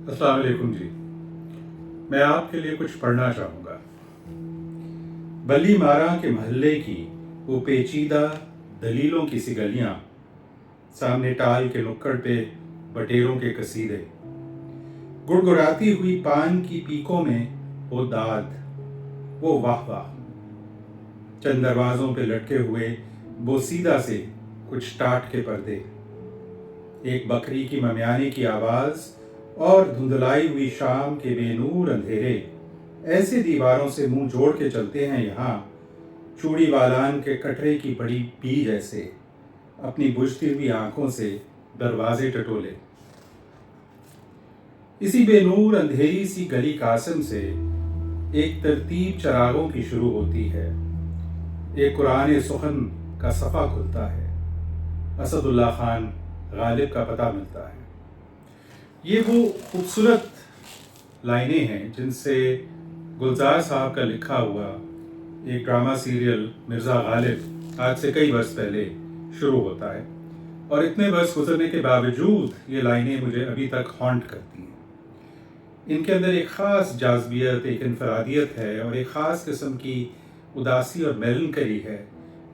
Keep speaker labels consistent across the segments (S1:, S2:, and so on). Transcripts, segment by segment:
S1: السلام علیکم جی، میں آپ کے لیے کچھ پڑھنا چاہوں گا۔ بلی مارا کے محلے کی وہ پیچیدہ دلیلوں کی سی گلیاں، سامنے ٹال کے نکڑ پہ بٹیروں کے قصیدے، گڑ گڑاتی ہوئی پان کی پیکوں میں وہ داد، وہ واہ واہ، چند دروازوں پہ لٹکے ہوئے بوسیدہ سے کچھ ٹاٹ کے پردے، ایک بکری کی ممیانے کی آواز اور دھندلائی ہوئی شام کے بے نور اندھیرے ایسے دیواروں سے منہ جوڑ کے چلتے ہیں یہاں، چوڑی والان کے کٹرے کی بڑی پی جیسے اپنی بجھتی ہوئی آنکھوں سے دروازے ٹٹولے۔ اسی بے نور اندھیری سی گلی قاسم سے ایک ترتیب چراغوں کی شروع ہوتی ہے، ایک قرآن سخن کا صفحہ کھلتا ہے، اسد اللہ خان غالب کا پتہ ملتا ہے۔ یہ وہ خوبصورت لائنیں ہیں جن سے گلزار صاحب کا لکھا ہوا ایک ڈرامہ سیریل مرزا غالب آج سے کئی برس پہلے شروع ہوتا ہے، اور اتنے برس گزرنے کے باوجود یہ لائنیں مجھے ابھی تک ہانٹ کرتی ہیں۔ ان کے اندر ایک خاص جاذبیت، ایک انفرادیت ہے اور ایک خاص قسم کی اداسی اور میلنکلی ہے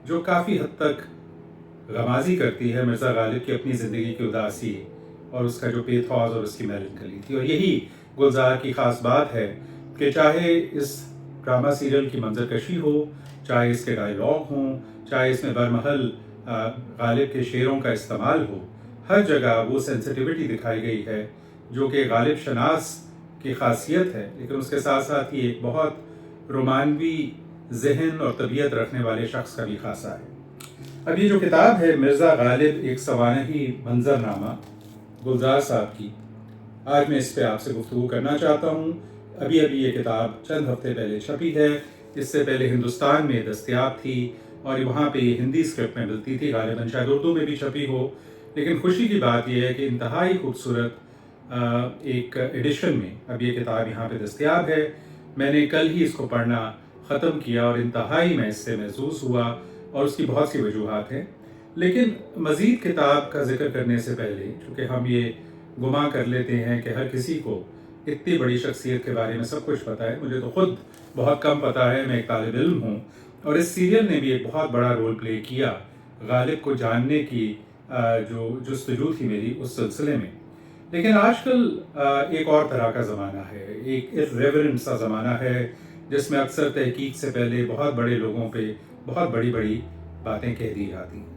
S1: جو کافی حد تک غمازی کرتی ہے مرزا غالب کی اپنی زندگی کی اداسی اور اس کا جو پیتھوس اور اس کی میلنکلی تھی۔ اور یہی گلزار کی خاص بات ہے کہ چاہے اس ڈرامہ سیریل کی منظر کشی ہو، چاہے اس کے ڈائیلاگ ہوں، چاہے اس میں برمحل غالب کے شعروں کا استعمال ہو، ہر جگہ وہ سینسٹیوٹی دکھائی گئی ہے جو کہ غالب شناس کی خاصیت ہے، لیکن اس کے ساتھ ساتھ ہی ایک بہت رومانوی ذہن اور طبیعت رکھنے والے شخص کا بھی خاصہ ہے۔ اب یہ جو کتاب ہے مرزا غالب ایک سوانحی منظر نامہ گلزار صاحب کی، آج میں اس پہ آپ سے گفتگو کرنا چاہتا ہوں۔ ابھی یہ کتاب چند ہفتے پہلے چھپی ہے، اس سے پہلے ہندوستان میں دستیاب تھی اور وہاں پہ یہ ہندی اسکرپٹ میں ملتی تھی، غالباً شاید اردو میں بھی چھپی ہو، لیکن خوشی کی بات یہ ہے کہ انتہائی خوبصورت ایک ایڈیشن میں اب یہ کتاب یہاں پہ دستیاب ہے۔ میں نے کل ہی اس کو پڑھنا ختم کیا اور انتہائی میں اس سے محظوظ ہوا، اور اس کی بہت سی وجوہات ہیں، لیکن مزید کتاب کا ذکر کرنے سے پہلے چونکہ ہم یہ گمان کر لیتے ہیں کہ ہر کسی کو اتنی بڑی شخصیت کے بارے میں سب کچھ پتہ ہے، مجھے تو خود بہت کم پتہ ہے، میں ایک طالب علم ہوں، اور اس سیریل نے بھی ایک بہت بڑا رول پلے کیا غالب کو جاننے کی جو جستجو تھی میری اس سلسلے میں۔ لیکن آج کل ایک اور طرح کا زمانہ ہے، ایک ریورنٹ سا زمانہ ہے جس میں اکثر تحقیق سے پہلے بہت بڑے لوگوں پہ بہت بڑی بڑی باتیں کہہ دی جاتی ہیں،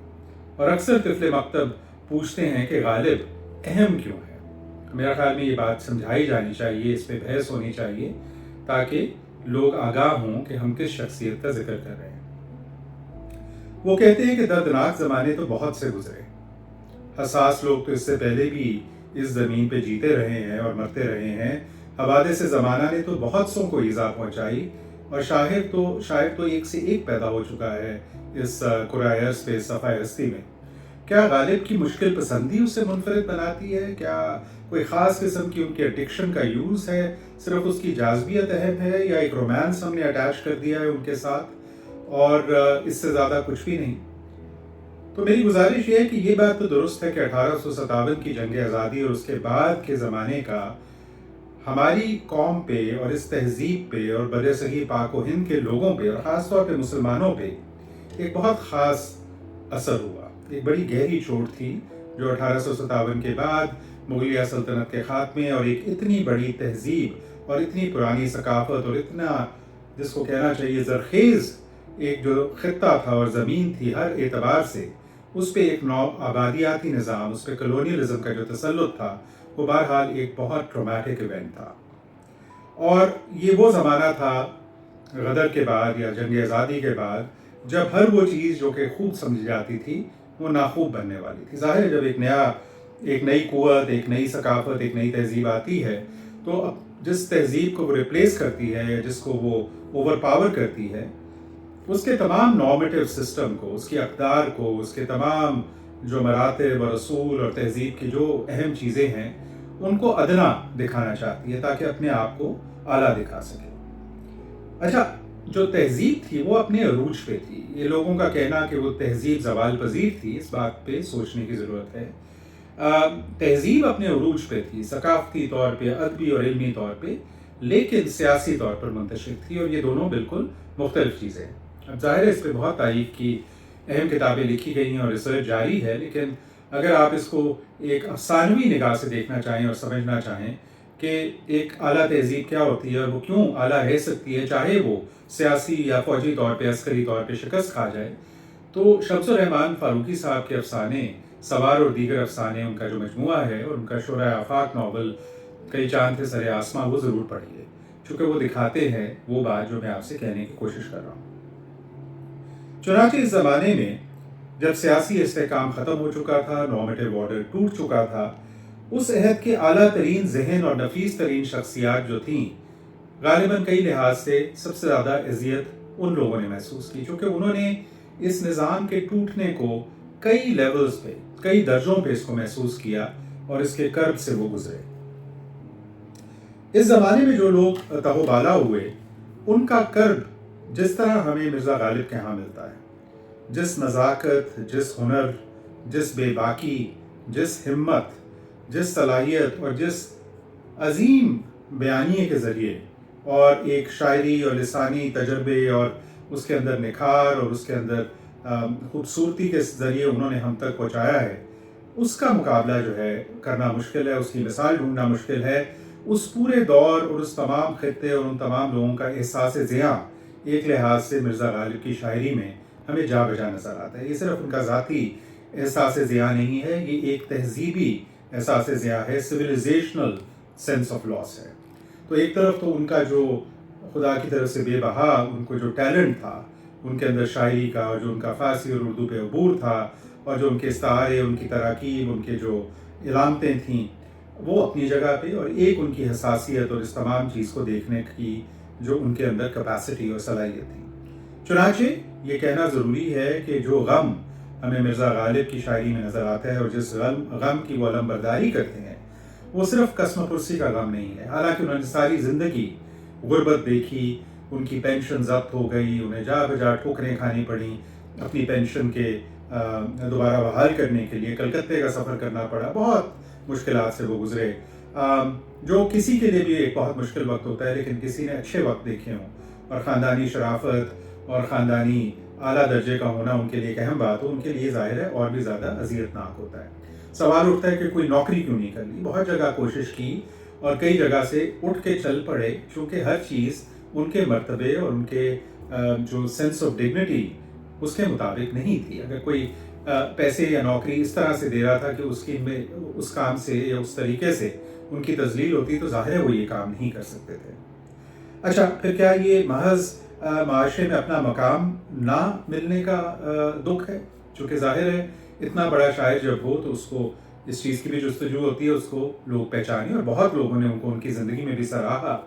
S1: اور اکثر طفل مکتب پوچھتے ہیں کہ غالب اہم کیوں ہے۔ میرا خیال میں یہ بات سمجھائی جانی چاہیے، اس پہ بحث ہونی چاہیے تاکہ لوگ آگاہ ہوں کہ ہم کس شخصیت کا ذکر کر رہے ہیں۔ وہ کہتے ہیں کہ دردناک زمانے تو بہت سے گزرے، حساس لوگ تو اس سے پہلے بھی اس زمین پہ جیتے رہے ہیں اور مرتے رہے ہیں، حوادث زمانہ نے تو بہت سوں کو ایذا پہنچائی، اور شاعر تو ایک سے ایک پیدا ہو چکا ہے اس کرۂ ارض پہ، صفحۂ ہستی میں۔ کیا غالب کی مشکل پسندی اسے منفرد بناتی ہے؟ کیا کوئی خاص قسم کی ان کی ایڈکشن کا یوز ہے؟ صرف اس کی جاذبیت اہم ہے، یا ایک رومانس ہم نے اٹیچ کر دیا ہے ان کے ساتھ، اور اس سے زیادہ کچھ بھی نہیں؟ تو میری گزارش یہ ہے کہ یہ بات تو درست ہے کہ 1857 کی جنگ آزادی اور اس کے بعد کے زمانے کا ہماری قوم پہ اور اس تہذیب پہ اور برصغیر پاک و ہند کے لوگوں پہ اور خاص طور پہ مسلمانوں پہ ایک بہت خاص اثر ہوا، ایک بڑی گہری چوٹ تھی جو 1857 کے بعد مغلیہ سلطنت کے خاتمے اور ایک اتنی بڑی تہذیب اور اتنی پرانی ثقافت اور اتنا جس کو کہنا چاہیے زرخیز ایک جو خطہ تھا اور زمین تھی ہر اعتبار سے، اس پہ ایک نو آبادیاتی نظام، اس پہ کلونیلزم کا جو تسلط تھا، وہ بہرحال ایک بہت ٹرامیٹک ایونٹ تھا۔ اور یہ وہ زمانہ تھا غدر کے بعد یا جنگ آزادی کے بعد جب ہر وہ چیز جو کہ خوب سمجھی جاتی تھی وہ ناخوب بننے والی تھی۔ ظاہر ہے جب ایک نئی قوت، ایک نئی ثقافت، ایک نئی تہذیب آتی ہے تو اب جس تہذیب کو وہ ریپلیس کرتی ہے، جس کو وہ اوور پاور کرتی ہے، اس کے تمام نارمیٹیو سسٹم کو، اس کی اقدار کو، اس کے تمام جو مراتب اور اصول اور تہذیب کی جو اہم چیزیں ہیں ان کو ادنا دکھانا چاہتی ہے تاکہ اپنے آپ کو اعلیٰ دکھا سکے۔ اچھا، جو تہذیب تھی وہ اپنے عروج پہ تھی۔ یہ لوگوں کا کہنا کہ وہ تہذیب زوال پذیر تھی، اس بات پہ سوچنے کی ضرورت ہے۔ تہذیب اپنے عروج پہ تھی، ثقافتی طور پہ، ادبی اور علمی طور پہ، لیکن سیاسی طور پر منتشر تھی، اور یہ دونوں بالکل مختلف چیزیں ہیں۔ اب ظاہر ہے اس پہ بہت تاریخ کی اہم کتابیں لکھی گئی ہیں اور ریسرچ جاری ہے، لیکن اگر آپ اس کو ایک افسانوی نگاہ سے دیکھنا چاہیں اور سمجھنا چاہیں کہ ایک اعلیٰ تہذیب کیا ہوتی ہے اور وہ کیوں اعلیٰ رہ سکتی ہے چاہے وہ سیاسی یا فوجی طور پہ، عسکری طور پہ شکست کھا جائے، تو شمس الرحمن فاروقی صاحب کے افسانے سوار اور دیگر افسانے، ان کا جو مجموعہ ہے، اور ان کا شورۂ آفاق ناول کئی چاند تھے سر آسماں، وہ ضرور پڑھیے، چونکہ وہ دکھاتے ہیں وہ بات جو میں آپ سے کہنے کی کوشش کر رہا ہوں۔ چنانچہ اس زمانے میں جب سیاسی استحکام ختم ہو چکا تھا، نارمیٹو آرڈر ٹوٹ چکا تھا، اس عہد کے اعلیٰ ترین ذہن اور نفیس ترین شخصیات جو تھیں، غالباً کئی لحاظ سے سب سے زیادہ اذیت ان لوگوں نے محسوس کی، چونکہ انہوں نے اس نظام کے ٹوٹنے کو کئی لیولز پہ، کئی درجوں پہ اس کو محسوس کیا اور اس کے کرب سے وہ گزرے۔ اس زمانے میں جو لوگ تہو بالا ہوئے، ان کا کرب جس طرح ہمیں مرزا غالب کے ہاں ملتا ہے، جس نزاکت، جس ہنر، جس بے باکی، جس ہمت، جس صلاحیت اور جس عظیم بیانیے کے ذریعے اور ایک شاعری اور لسانی تجربے اور اس کے اندر نکھار اور اس کے اندر خوبصورتی کے ذریعے انہوں نے ہم تک پہنچایا ہے، اس کا مقابلہ جو ہے کرنا مشکل ہے، اس کی مثال ڈھونڈنا مشکل ہے۔ اس پورے دور اور اس تمام خطے اور ان تمام لوگوں کا احساس زیاں ایک لحاظ سے مرزا غالب کی شاعری میں ہمیں جا بجا نظر آتا ہے۔ یہ صرف ان کا ذاتی احساس زیاں نہیں ہے، یہ ایک تہذیبی احساس زیاں ہے، سویلائزیشنل سینس آف لاس ہے۔ تو ایک طرف تو ان کا جو خدا کی طرف سے بے بہا ان کو جو ٹیلنٹ تھا ان کے اندر شاعری کا، جو ان کا فارسی اور اردو پہ عبور تھا، اور جو ان کے استعارے، ان کی تراکیب، ان کے جو علامتیں تھیں، وہ اپنی جگہ پہ، اور ایک ان کی حساسیت اور اس تمام چیز کو دیکھنے کی جو ان کے اندر کیپیسٹی اور صلاحیت تھی۔ چنانچہ یہ کہنا ضروری ہے کہ جو غم ہمیں مرزا غالب کی شاعری میں نظر آتا ہے اور جس غم کی وہ علم برداری کرتے ہیں، وہ صرف قسم پرسی کا غم نہیں ہے۔ حالانکہ انہوں نے ساری زندگی غربت دیکھی، ان کی پینشن ضبط ہو گئی، انہیں جا بجا ٹھوکریں کھانی پڑیں، اپنی پینشن کے دوبارہ بحال کرنے کے لیے کلکتے کا سفر کرنا پڑا، بہت مشکلات سے وہ گزرے، جو کسی کے لیے بھی ایک بہت مشکل وقت ہوتا ہے، لیکن کسی نے اچھے وقت دیکھے ہوں اور خاندانی شرافت اور خاندانی اعلیٰ درجے کا ہونا ان کے لیے ایک اہم بات ہو، ان کے لیے ظاہر ہے اور بھی زیادہ اذیت ناک ہوتا ہے۔ سوال اٹھتا ہے کہ کوئی نوکری کیوں نہیں کر لی؟ بہت جگہ کوشش کی اور کئی جگہ سے اٹھ کے چل پڑے، چونکہ ہر چیز ان کے مرتبے اور ان کے جو سینس آف ڈگنیٹی اس کے مطابق نہیں تھی۔ اگر کوئی پیسے یا نوکری اس طرح سے دے رہا تھا کہ اس کام سے یا اس طریقے سے ان کی تذلیل ہوتی، تو ظاہر ہے وہ یہ کام نہیں کر سکتے تھے۔ اچھا، پھر کیا یہ محض معاشرے میں اپنا مقام نہ ملنے کا دکھ ہے؟ چونکہ ظاہر ہے اتنا بڑا شاعر جب ہو تو اس کو اس چیز کی بھی جستجو ہوتی ہے، اس کو لوگ پہچانے، اور بہت لوگوں نے ان کو ان کی زندگی میں بھی سراہا،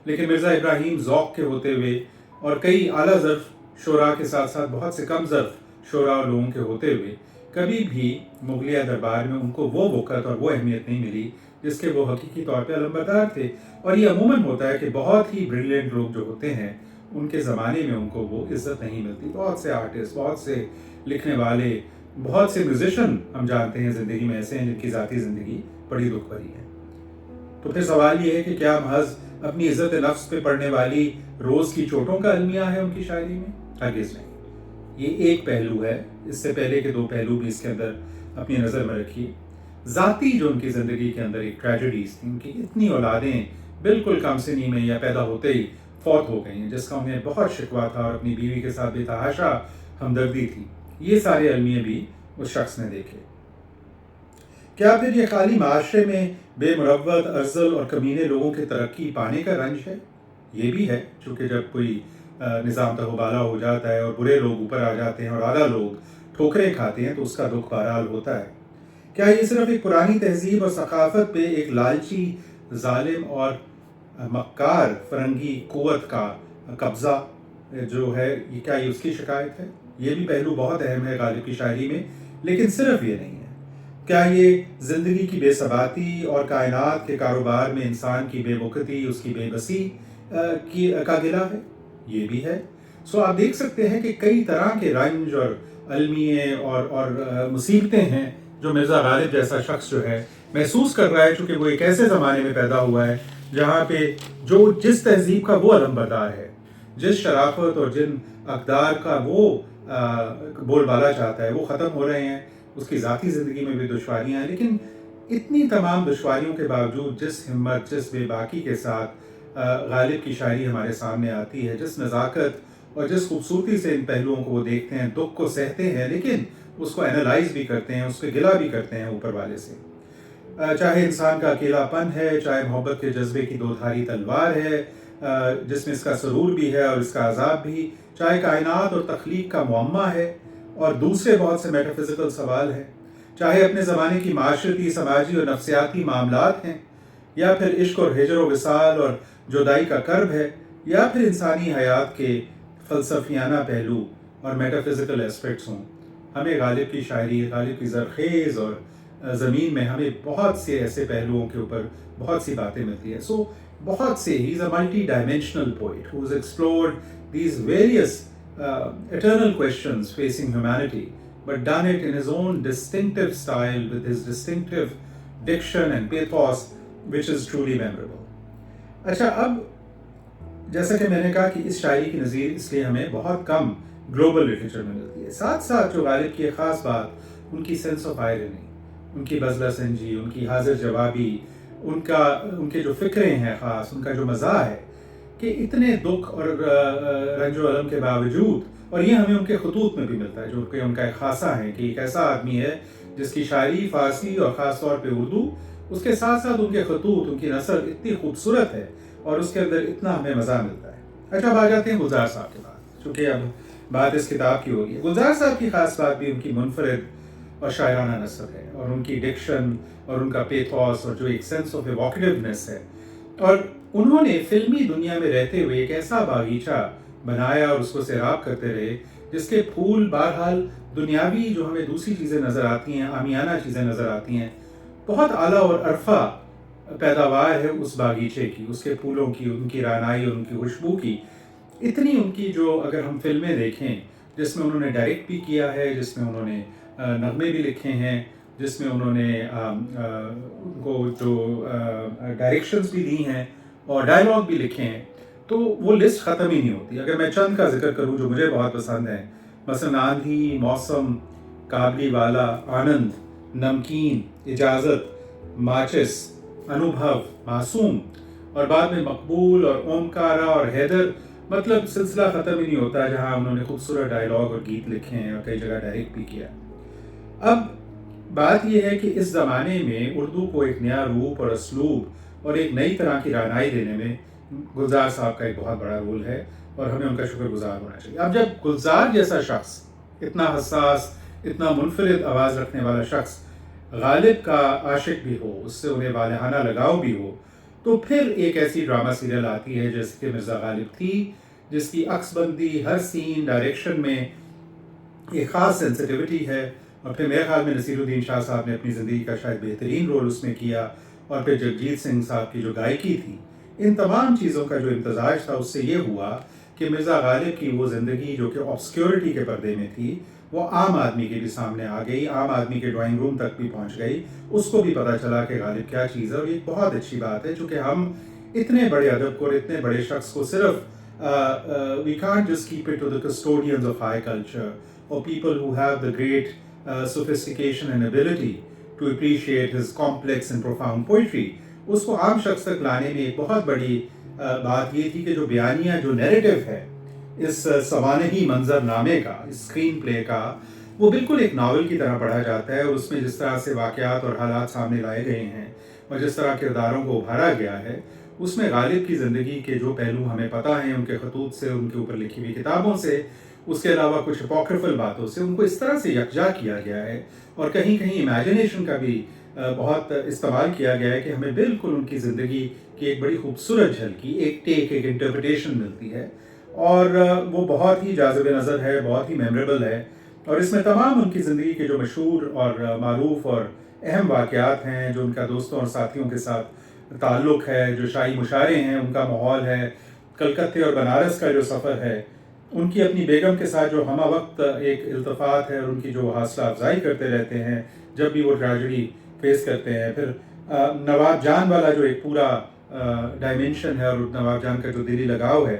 S1: لیکن مرزا ابراہیم ذوق کے ہوتے ہوئے اور کئی اعلیٰ ظرف شعراء کے ساتھ ساتھ بہت سے کم ظرف شعراء اور لوگوں کے ہوتے ہوئے کبھی بھی مغلیہ دربار میں ان کو وہ وقت اور وہ اہمیت نہیں ملی جس کے وہ حقیقی طور پہ علمبردار تھے۔ اور یہ عموماً ہوتا ہے کہ بہت ہی بریلینٹ لوگ جو ہوتے ہیں ان کے زمانے میں ان کو وہ عزت نہیں ملتی۔ بہت سے آرٹسٹ، بہت سے لکھنے والے، بہت سے میوزیشین ہم جانتے ہیں زندگی میں ایسے ہیں جن کی ذاتی زندگی بڑی دکھ بھری ہے۔ تو پھر سوال یہ ہے کہ کیا محض اپنی عزت نفس پہ پڑنے والی روز کی چوٹوں کا المیہ ہے ان کی شاعری میں؟ ہرگز نہیں۔ یہ ایک پہلو ہے، اس سے پہلے کے دو پہلو بھی اس کے اندر اپنی نظر میں رکھیے۔ ذاتی جو ان کی زندگی کے اندر ایک ٹریجڈیز تھیں، ان کی اتنی اولادیں بالکل کم سنی میں یا پیدا ہوتے ہی فوت ہو گئی ہیں، جس کا انہیں بہت شکوہ تھا اور اپنی بیوی کے ساتھ بے تحاشا ہمدردی تھی، یہ سارے المیے بھی اس شخص نے دیکھے۔ کیا پھر یہ خالی معاشرے میں بے مروت، ارذل اور کمینے لوگوں کے ترقی پانے کا رنج ہے؟ یہ بھی ہے، چونکہ جب کوئی نظام تہوبالا ہو جاتا ہے اور برے لوگ اوپر آ جاتے ہیں اور اعلیٰ لوگ ٹھوکریں کھاتے ہیں تو اس کا دکھ بہرحال ہوتا ہے۔ کیا یہ صرف ایک پرانی تہذیب اور ثقافت پہ ایک لالچی، ظالم اور مکار فرنگی قوت کا قبضہ جو ہے، کیا یہ اس کی شکایت ہے؟ یہ بھی پہلو بہت اہم ہے غالب کی شاعری میں، لیکن صرف یہ نہیں ہے۔ کیا یہ زندگی کی بے ثباتی اور کائنات کے کاروبار میں انسان کی بے وقتی، اس کی بے بسی کا گلہ ہے؟ یہ بھی ہے۔ سو آپ دیکھ سکتے ہیں کہ کئی طرح کے رنج اور المیے اور مصیبتیں ہیں جو مرزا غالب جیسا شخص جو ہے محسوس کر رہا ہے، چونکہ وہ ایک ایسے زمانے میں پیدا ہوا ہے جہاں پہ جس تہذیب کا وہ علم بردار ہے، جس شرافت اور جن اقدار کا وہ بول بالا چاہتا ہے، وہ ختم ہو رہے ہیں. اس کی ذاتی زندگی میں بھی دشواریاں ہیں، لیکن اتنی تمام دشواریوں کے باوجود جس ہمت، جس بے باکی کے ساتھ غالب کی شاعری ہمارے سامنے آتی ہے، جس نزاکت اور جس خوبصورتی سے ان پہلوؤں کو وہ دیکھتے ہیں، دکھ کو سہتے ہیں، لیکن اس کو اینالائز بھی کرتے ہیں، اس پہ گلہ بھی کرتے ہیں اوپر والے سے. چاہے انسان کا اکیلا پن ہے، چاہے محبت کے جذبے کی دو دھاری تلوار ہے جس میں اس کا سرور بھی ہے اور اس کا عذاب بھی، چاہے کائنات اور تخلیق کا معمہ ہے اور دوسرے بہت سے میٹافزیکل سوال ہیں، چاہے اپنے زمانے کی معاشرتی، سماجی اور نفسیاتی معاملات ہیں، یا پھر عشق اور ہجر و وصال اور جدائی کا کرب ہے، یا پھر انسانی حیات کے فلسفیانہ پہلو اور میٹافزیکل ایسپیکٹس ہوں. ہمیں غالب کی شاعری، غالب کی زرخیز اور زمین میں ہمیں بہت سے ایسے پہلوؤں کے اوپر بہت سی باتیں ملتی ہیں. سو بہت سے he is a multidimensional poet who has explored these various eternal questions facing humanity, but done it in his own distinctive style with his distinctive diction and pathos, which is truly memorable. اچھا، اب جیسا کہ میں نے کہا کہ اس شاعری کی نظیر اس لیے ہمیں بہت کم گلوبل لٹریچر میں ملتی ہے. ساتھ ساتھ جو غالب کی ایک خاص بات، ان کی سینس آف آئرنی، ان کی بزلہ سنجی، ان کی حاضر جوابی، ان کے جو فکریں ہیں خاص، ان کا جو مزاح ہے کہ اتنے دکھ اور رنج و الم کے باوجود، اور یہ ہمیں ان کے خطوط میں بھی ملتا ہے جو کہ ان کا ایک خاصہ ہے کہ ایک ایسا آدمی ہے جس کی شاعری فارسی اور خاص طور پہ اردو، اس کے ساتھ ساتھ ان کے خطوط، ان کی نثر اتنی خوبصورت ہے اور اس کے اندر اتنا ہمیں مزہ ملتا ہے. اچھا، اب آ جاتے ہیں گلزار صاحب کے بعد، چونکہ اب بات اس کتاب کی ہوگی. گلزار صاحب کی خاص بات بھی ان کی منفرد اور شاعرانہ نثر ہے، اور ان کی ڈکشن اور ان کا پیتھوس اور جو ایک سینس آف ایووکیٹیونیس ہے. اور انہوں نے فلمی دنیا میں رہتے ہوئے ایک ایسا باغیچہ بنایا اور اس کو سیراب کرتے رہے جس کے پھول بہرحال دنیاوی جو ہمیں دوسری چیزیں نظر آتی ہیں، عامیانہ چیزیں نظر آتی ہیں، بہت اعلیٰ اور عرفہ پیداوار ہے اس باغیچے کی، اس کے پھولوں کی، ان کی رعنائی اور ان کی خوشبو کی. اتنی ان کی جو اگر ہم فلمیں دیکھیں جس میں انہوں نے ڈائریکٹ بھی کیا ہے، جس میں انہوں نے نغمے بھی لکھے ہیں، جس میں انہوں نے ان کو جو ڈائریکشنز بھی دی ہیں اور ڈائلاگ بھی لکھے ہیں، تو وہ لسٹ ختم ہی نہیں ہوتی. اگر میں چند کا ذکر کروں جو مجھے بہت پسند ہیں، مثلا آندھی، موسم، کابلی والا، آنند، نمکین، اجازت، ماچس، انوبھو، معصوم، اور بعد میں مقبول اور اومکارا اور حیدر. مطلب سلسلہ ختم ہی نہیں ہوتا جہاں انہوں نے خوبصورت ڈائلاگ اور گیت لکھے ہیں اور کئی جگہ ڈائریکٹ بھی کیا. اب بات یہ ہے کہ اس زمانے میں اردو کو ایک نیا روپ اور اسلوب اور ایک نئی طرح کی رعنائی دینے میں گلزار صاحب کا ایک بہت بڑا رول ہے اور ہمیں ان کا شکر گزار ہونا چاہیے. اب جب گلزار جیسا شخص، اتنا حساس، اتنا منفرد آواز رکھنے والا شخص غالب کا عاشق بھی ہو، اس سے انہیں والہانہ لگاؤ بھی ہو، تو پھر ایک ایسی ڈرامہ سیریل آتی ہے جیسے کہ مرزا غالب تھی، جس کی عکس بندی، ہر سین، ڈائریکشن میں ایک خاص سینسٹیوٹی ہے. اور پھر میرے خیال میں نصیر الدین شاہ صاحب نے اپنی زندگی کا شاید بہترین رول اس میں کیا، اور پھر جگجیت سنگھ صاحب کی جو گائیکی تھی، ان تمام چیزوں کا جو امتزاج تھا اس سے یہ ہوا کہ مرزا غالب کی وہ زندگی جو کہ آبسکیورٹی کے پردے میں تھی، وہ عام آدمی کے بھی سامنے آ گئی، عام آدمی کے ڈرائنگ روم تک بھی پہنچ گئی. اس کو بھی پتہ چلا کہ غالب کیا چیز ہے. اور یہ بہت اچھی بات ہے چونکہ ہم اتنے بڑے ادب کو اور اتنے بڑے شخص کو صرف we can't just keep it to the custodians of high culture or people who have the great sophistication and ability to appreciate his complex and profound poetry. اس کو عام شخص تک لانے میں ایک بہت بڑی بات یہ تھی کہ جو بیانیہ، جو نیریٹو ہے اس سوانحی منظر نامے کا، اس اسکرین پلے کا، وہ بالکل ایک ناول کی طرح پڑھا جاتا ہے. اور اس میں جس طرح سے واقعات اور حالات سامنے لائے گئے ہیں اور جس طرح کرداروں کو ابھارا گیا ہے، اس میں غالب کی زندگی کے جو پہلو ہمیں پتہ ہیں ان کے خطوط سے، ان کے اوپر لکھی ہوئی کتابوں سے، اس کے علاوہ کچھ اپوکریفل باتوں سے، ان کو اس طرح سے یکجا کیا گیا ہے اور کہیں کہیں امیجنیشن کا بھی بہت استعمال کیا گیا ہے کہ ہمیں بالکل ان کی زندگی کی ایک بڑی خوبصورت جھلکی، ایک ٹیک، ایک انٹرپریٹیشن ملتی ہے. اور وہ بہت ہی جاذب نظر ہے، بہت ہی میموریبل ہے. اور اس میں تمام ان کی زندگی کے جو مشہور اور معروف اور اہم واقعات ہیں، جو ان کا دوستوں اور ساتھیوں کے ساتھ تعلق ہے، جو شاہی مشاعرے ہیں، ان کا ماحول ہے، کلکتے اور بنارس کا جو سفر ہے، ان کی اپنی بیگم کے ساتھ جو ہمہ وقت ایک التفات ہے اور ان کی جو حوصلہ افزائی کرتے رہتے ہیں جب بھی وہ ٹریجڈی فیس کرتے ہیں. پھر نواب جان والا جو ایک پورا ڈائمینشن ہے اور نواب جان کا جو دلی لگاؤ ہے،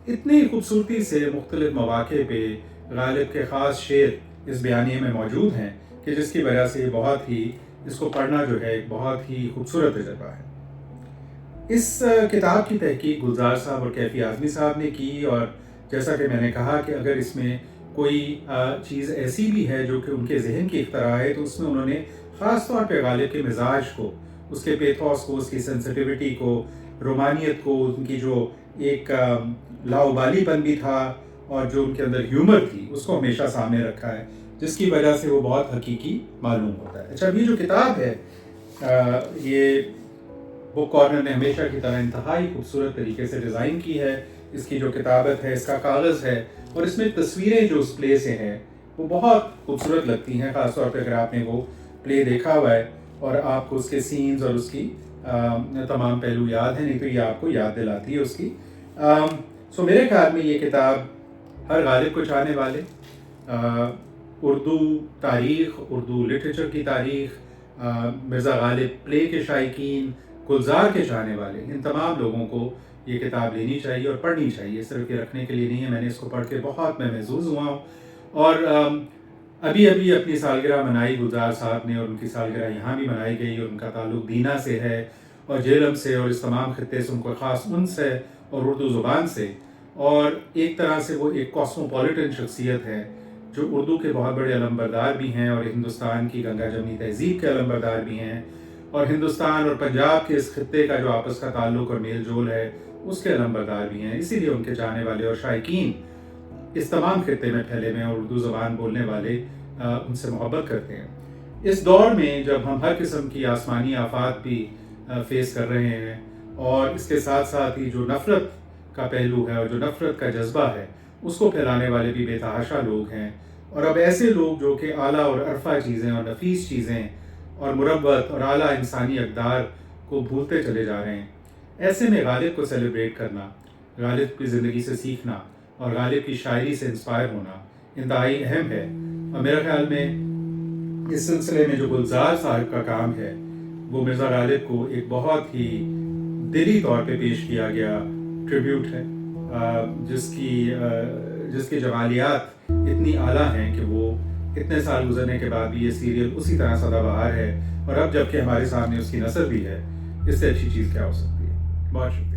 S1: اتنی خوبصورتی سے مختلف مواقع پہ غالب کے خاص شعر اس بیانیے میں موجود ہیں کہ جس کی وجہ سے بہت ہی اس کو پڑھنا جو ہے ایک بہت ہی خوبصورت تجربہ ہے. اس کتاب کی تحقیق گلزار صاحب اور کیفی اعظمی صاحب نے کی، اور جیسا کہ میں نے کہا کہ اگر اس میں کوئی چیز ایسی بھی ہے جو کہ ان کے ذہن کی اختراع ہے تو اس میں انہوں نے خاص طور پہ غالب کے مزاج کو، اس کے پیتھوس کو، اس کی سینسٹیوٹی کو، رومانیت کو، ان کی جو ایک لاؤبالی پن بھی تھا اور جو ان کے اندر ہیومر تھی اس کو ہمیشہ سامنے رکھا ہے، جس کی وجہ سے وہ بہت حقیقی معلوم ہوتا ہے. اچھا، یہ جو کتاب ہے یہ بک کارنر نے ہمیشہ کی طرح انتہائی خوبصورت طریقے سے ڈیزائن کی ہے. اس کی جو کتابت ہے، اس کا کاغذ ہے اور اس میں تصویریں جو اس پلے سے ہیں وہ بہت خوبصورت لگتی ہیں، خاص طور پہ اگر آپ نے وہ پلے دیکھا ہوا ہے اور آپ کو اس کے سینز اور اس کی تمام پہلو یاد ہیں، نہیں تو یہ آپ کو یاد دلاتی ہے اس کی. سو میرے خیال میں یہ کتاب ہر غالب کو چاہنے والے، اردو تاریخ، اردو لٹریچر کی تاریخ، مرزا غالب پلے کے شائقین، گلزار کے چاہنے والے، ان تمام لوگوں کو یہ کتاب لینی چاہیے اور پڑھنی چاہیے. صرف یہ رکھنے کے لیے نہیں ہے. میں نے اس کو پڑھ کے بہت میں محظوظ ہوا ہوں. اور ابھی اپنی سالگرہ منائی گلزار صاحب نے، اور ان کی سالگرہ یہاں بھی منائی گئی، اور ان کا تعلق دینا سے ہے اور جہلم سے اور اس تمام خطے سے ان کو خاص انس ہے اور اردو زبان سے. اور ایک طرح سے وہ ایک کاسموپولیٹن شخصیت ہے جو اردو کے بہت بڑے علمبردار بھی ہیں اور ہندوستان کی گنگا جمنی تہذیب کے علمبردار بھی ہیں، اور ہندوستان اور پنجاب کے اس خطے کا جو آپس کا تعلق اور میل جول ہے اس کے علمبردار بھی ہیں. اسی لیے ان کے چاہنے والے اور شائقین اس تمام خطے میں پھیلے ہوئے ہیں اور اردو زبان بولنے والے ان سے محبت کرتے ہیں. اس دور میں جب ہم ہر قسم کی آسمانی آفات بھی فیس کر رہے ہیں، اور اس کے ساتھ ساتھ ہی جو نفرت کا پہلو ہے اور جو نفرت کا جذبہ ہے اس کو پھیلانے والے بھی بے تحاشا لوگ ہیں، اور اب ایسے لوگ جو کہ اعلیٰ اور عرفہ چیزیں اور نفیس چیزیں اور مروت اور اعلیٰ انسانی اقدار کو بھولتے چلے جا رہے ہیں، ایسے میں غالب کو سیلیبریٹ کرنا، غالب کی زندگی سے سیکھنا اور غالب کی شاعری سے انسپائر ہونا انتہائی اہم ہے. اور میرے خیال میں اس سلسلے میں جو گلزار صاحب کا کام ہے وہ مرزا غالب کو ایک بہت ہی دلی طور پہ پیش کیا گیا ٹریبیوٹ ہے، جس کی جمالیات اتنی اعلیٰ ہیں کہ وہ اتنے سال گزرنے کے بعد بھی یہ سیریل اسی طرح سدا بہار ہے. اور اب جب کہ ہمارے سامنے اس کی نثر بھی ہے، اس سے اچھی چیز کیا ہو سکتی ہے. بہت شکریہ.